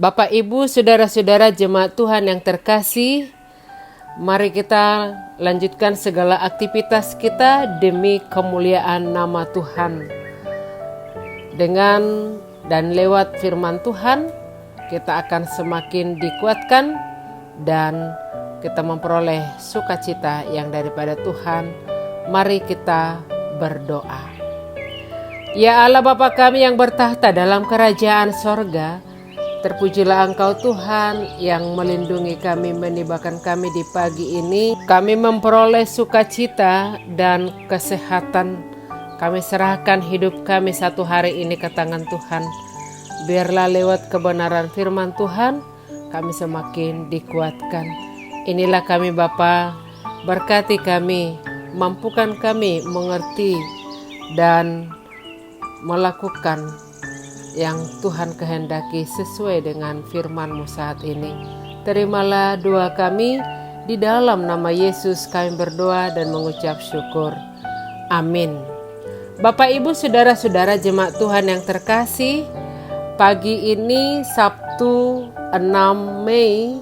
Bapak, Ibu, Saudara-saudara jemaat Tuhan yang terkasih, mari kita lanjutkan segala aktivitas kita demi kemuliaan nama Tuhan. Dengan dan lewat firman Tuhan, kita akan semakin dikuatkan dan kita memperoleh sukacita yang daripada Tuhan. Mari kita berdoa. Ya Allah Bapa kami yang bertahta dalam kerajaan sorga, terpujilah Engkau Tuhan yang melindungi kami, menibahkan kami di pagi ini. Kami memperoleh sukacita dan kesehatan. Kami serahkan hidup kami satu hari ini ke tangan Tuhan. Biarlah lewat kebenaran firman Tuhan, kami semakin dikuatkan. Inilah kami Bapa, berkati kami, mampukan kami mengerti dan melakukan yang Tuhan kehendaki sesuai dengan firman-Mu saat ini. Terimalah doa kami, di dalam nama Yesus kami berdoa dan mengucap syukur. Amin. Bapak, Ibu, Saudara-saudara jemaat Tuhan yang terkasih, pagi ini Sabtu 6 Mei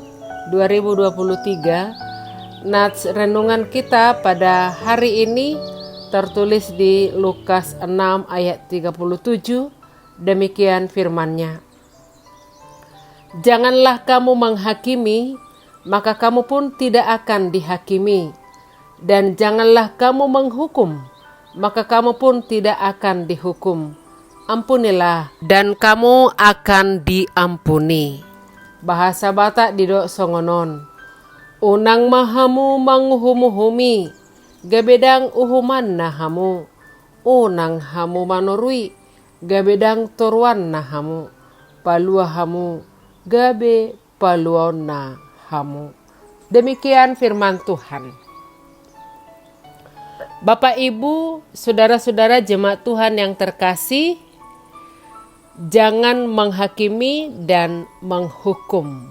2023, nats renungan kita pada hari ini tertulis di Lukas 6 ayat 37. Demikian firman-Nya. Janganlah kamu menghakimi, maka kamu pun tidak akan dihakimi. Dan janganlah kamu menghukum, maka kamu pun tidak akan dihukum. Ampunilah, dan kamu akan diampuni. Bahasa Batak didok songonon. Unang mahamu manguhumuhumi, gabedang uhuman nahamu. Unang hamu manurui, gabedang toruan nahamu. Palua hamu, gabe paluon nahamu. Demikian firman Tuhan. Bapak, Ibu, Saudara-saudara jemaat Tuhan yang terkasih, jangan menghakimi dan menghukum.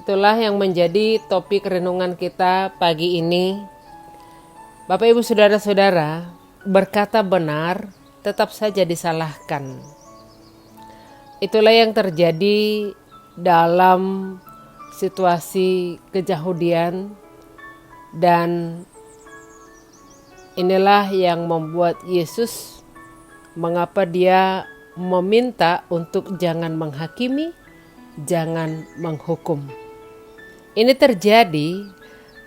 Itulah yang menjadi topik renungan kita pagi ini. Bapak, Ibu, Saudara-saudara, berkata benar tetap saja disalahkan. Itulah yang terjadi dalam situasi keyahudian, dan inilah yang membuat Yesus mengapa dia meminta untuk jangan menghakimi, jangan menghukum. Ini terjadi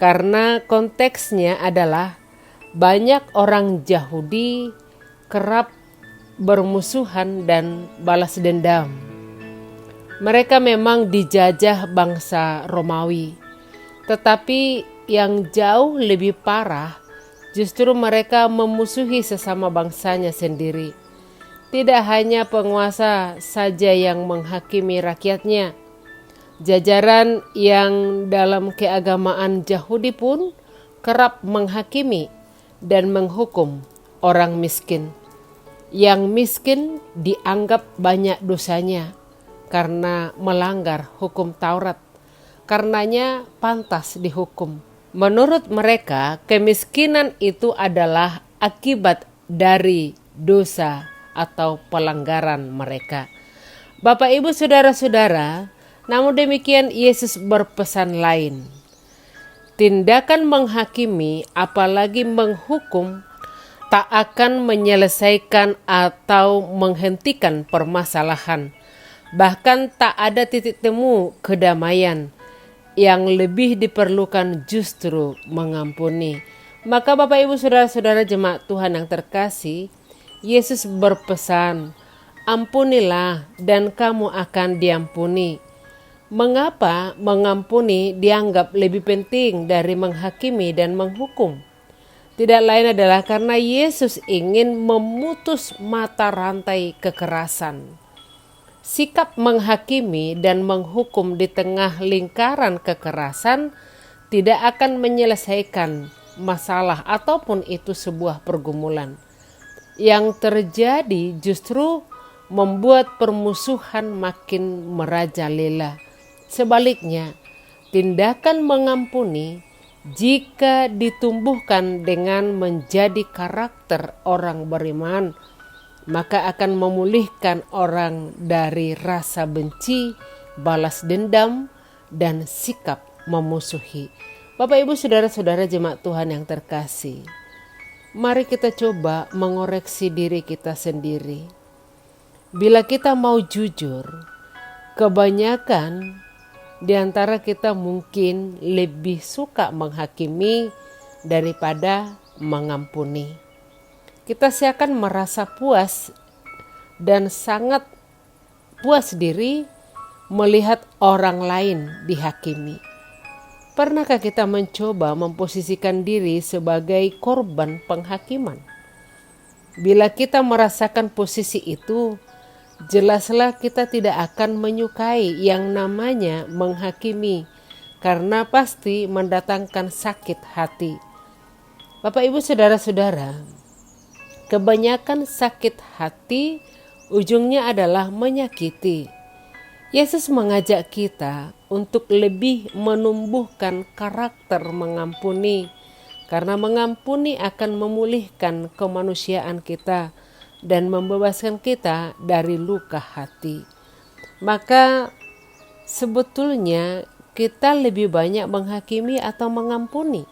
karena konteksnya adalah banyak orang Yahudi kerap bermusuhan dan balas dendam. Mereka memang dijajah bangsa Romawi, tetapi yang jauh lebih parah justru mereka memusuhi sesama bangsanya sendiri. Tidak hanya penguasa saja yang menghakimi rakyatnya, jajaran yang dalam keagamaan Yahudi pun kerap menghakimi dan menghukum orang miskin. Yang miskin dianggap banyak dosanya karena melanggar hukum Taurat, karenanya pantas dihukum. Menurut mereka, kemiskinan itu adalah akibat dari dosa atau pelanggaran mereka. Bapak, Ibu, Saudara-saudara, namun demikian Yesus berpesan lain. Tindakan menghakimi apalagi menghukum tak akan menyelesaikan atau menghentikan permasalahan. Bahkan tak ada titik temu kedamaian. Yang lebih diperlukan justru mengampuni. Maka Bapak, Ibu, Saudara-saudara jemaat Tuhan yang terkasih, Yesus berpesan, ampunilah dan kamu akan diampuni. Mengapa mengampuni dianggap lebih penting dari menghakimi dan menghukum? Tidak lain adalah karena Yesus ingin memutus mata rantai kekerasan. Sikap menghakimi dan menghukum di tengah lingkaran kekerasan tidak akan menyelesaikan masalah ataupun itu sebuah pergumulan. Yang terjadi justru membuat permusuhan makin merajalela. Sebaliknya, tindakan mengampuni jika ditumbuhkan dengan menjadi karakter orang beriman, maka akan memulihkan orang dari rasa benci, balas dendam, dan sikap memusuhi. Bapak, Ibu, saudara-saudara jemaat Tuhan yang terkasih, mari kita coba mengoreksi diri kita sendiri. Bila kita mau jujur, kebanyakan di antara kita mungkin lebih suka menghakimi daripada mengampuni. Kita seakan merasa puas dan sangat puas diri melihat orang lain dihakimi. Pernahkah kita mencoba memposisikan diri sebagai korban penghakiman? Bila kita merasakan posisi itu, jelaslah kita tidak akan menyukai yang namanya menghakimi, karena pasti mendatangkan sakit hati. Bapak, Ibu, saudara-saudara, kebanyakan sakit hati ujungnya adalah menyakiti. Yesus mengajak kita untuk lebih menumbuhkan karakter mengampuni, karena mengampuni akan memulihkan kemanusiaan kita dan membebaskan kita dari luka hati. Maka sebetulnya kita lebih banyak menghakimi atau mengampuni?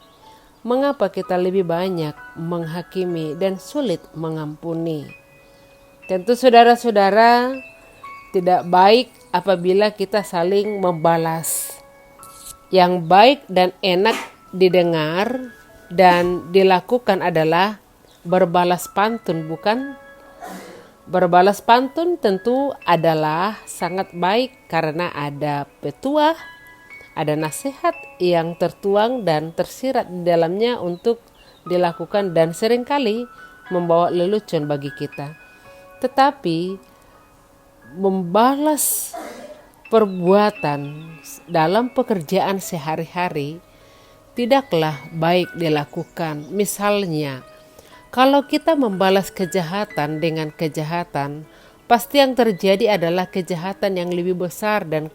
Mengapa kita lebih banyak menghakimi dan sulit mengampuni? Tentu saudara-saudara, tidak baik apabila kita saling membalas. Yang baik dan enak didengar dan dilakukan adalah berbalas pantun, bukan? Berbalas pantun tentu adalah sangat baik karena ada petuah, ada nasihat yang tertuang dan tersirat di dalamnya untuk dilakukan dan seringkali membawa lelucon bagi kita. Tetapi membalas perbuatan dalam pekerjaan sehari-hari tidaklah baik dilakukan. Misalnya, kalau kita membalas kejahatan dengan kejahatan, pasti yang terjadi adalah kejahatan yang lebih besar dan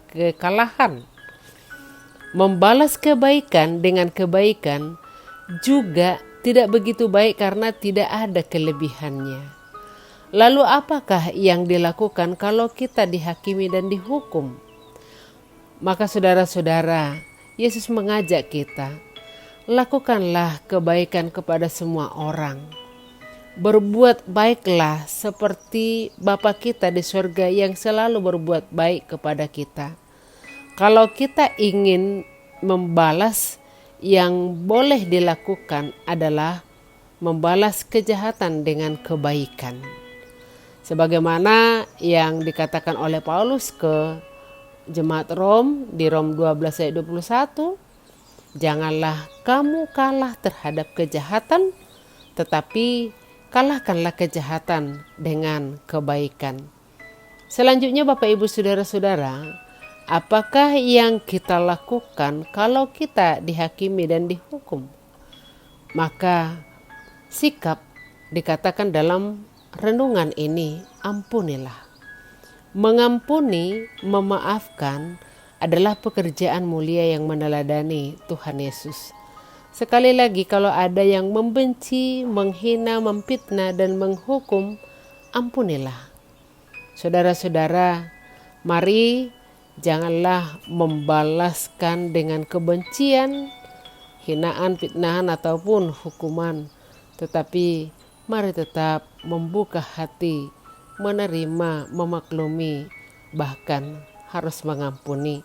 kekalahan. Membalas kebaikan dengan kebaikan juga tidak begitu baik karena tidak ada kelebihannya. Lalu apakah yang dilakukan kalau kita dihakimi dan dihukum? Maka saudara-saudara, Yesus mengajak kita, lakukanlah kebaikan kepada semua orang. Berbuat baiklah seperti Bapa kita di surga yang selalu berbuat baik kepada kita. Kalau kita ingin membalas, yang boleh dilakukan adalah membalas kejahatan dengan kebaikan. Sebagaimana yang dikatakan oleh Paulus ke jemaat Rom di Rom 12 ayat 21, janganlah kamu kalah terhadap kejahatan, tetapi kalahkanlah kejahatan dengan kebaikan. Selanjutnya Bapak Ibu saudara-saudara, apakah yang kita lakukan kalau kita dihakimi dan dihukum? Maka sikap dikatakan dalam renungan ini, ampunilah. Mengampuni, memaafkan adalah pekerjaan mulia yang meneladani Tuhan Yesus. Sekali lagi, kalau ada yang membenci, menghina, memfitnah, dan menghukum, ampunilah. Saudara-saudara, mari janganlah membalaskan dengan kebencian, hinaan, fitnahan, ataupun hukuman. Tetapi mari tetap membuka hati, menerima, memaklumi, bahkan harus mengampuni.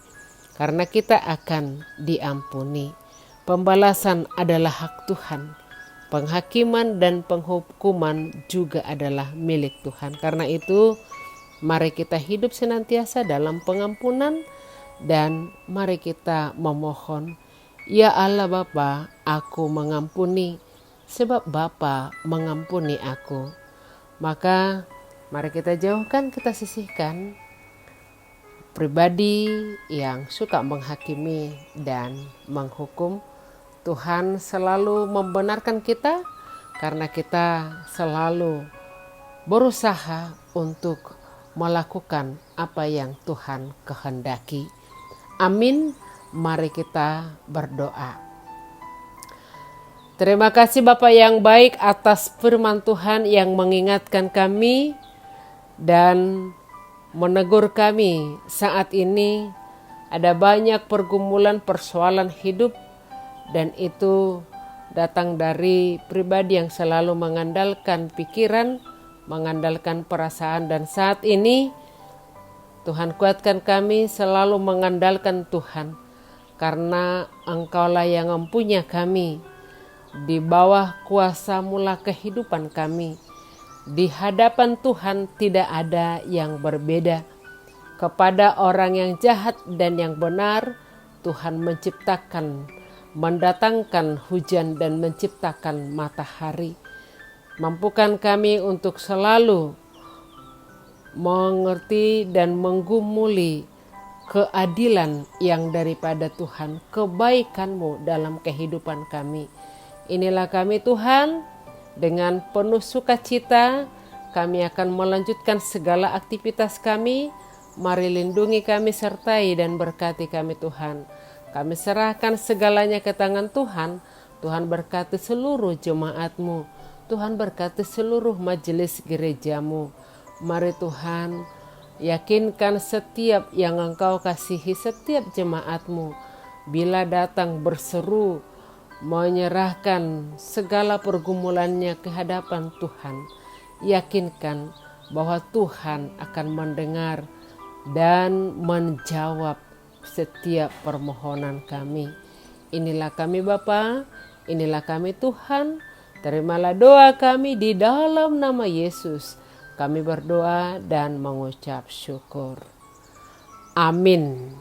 Karena kita akan diampuni. Pembalasan adalah hak Tuhan. Penghakiman dan penghukuman juga adalah milik Tuhan. Karena itu, mari kita hidup senantiasa dalam pengampunan dan mari kita memohon, ya Allah Bapa, aku mengampuni sebab Bapa mengampuni aku. Maka mari kita jauhkan, kita sisihkan pribadi yang suka menghakimi dan menghukum. Tuhan selalu membenarkan kita karena kita selalu berusaha untuk melakukan apa yang Tuhan kehendaki. Amin. Mari kita berdoa. Terima kasih Bapa yang baik atas firman Tuhan yang mengingatkan kami dan menegur kami saat ini. Ada banyak pergumulan persoalan hidup, dan itu datang dari pribadi yang selalu mengandalkan pikiran, mengandalkan perasaan. Dan saat ini Tuhan kuatkan kami selalu mengandalkan Tuhan, karena Engkaulah yang mempunyai kami. Di bawah kuasa mula kehidupan kami. Di hadapan Tuhan tidak ada yang berbeda. Kepada orang yang jahat dan yang benar, Tuhan menciptakan, mendatangkan hujan dan menciptakan matahari. Mampukan kami untuk selalu mengerti dan menggumuli keadilan yang daripada Tuhan, kebaikan-Mu dalam kehidupan kami. Inilah kami Tuhan, dengan penuh sukacita kami akan melanjutkan segala aktivitas kami. Mari lindungi kami, sertai dan berkati kami Tuhan. Kami serahkan segalanya ke tangan Tuhan. Tuhan berkati seluruh jemaat-Mu. Tuhan berkati seluruh majelis gereja-Mu. Mari Tuhan, yakinkan setiap yang Engkau kasihi, setiap jemaat-Mu. Bila datang berseru, menyerahkan segala pergumulannya ke hadapan Tuhan. Yakinkan bahwa Tuhan akan mendengar dan menjawab setiap permohonan kami. Inilah kami Bapa, inilah kami Tuhan. Terimalah doa kami di dalam nama Yesus. Kami berdoa dan mengucap syukur. Amin.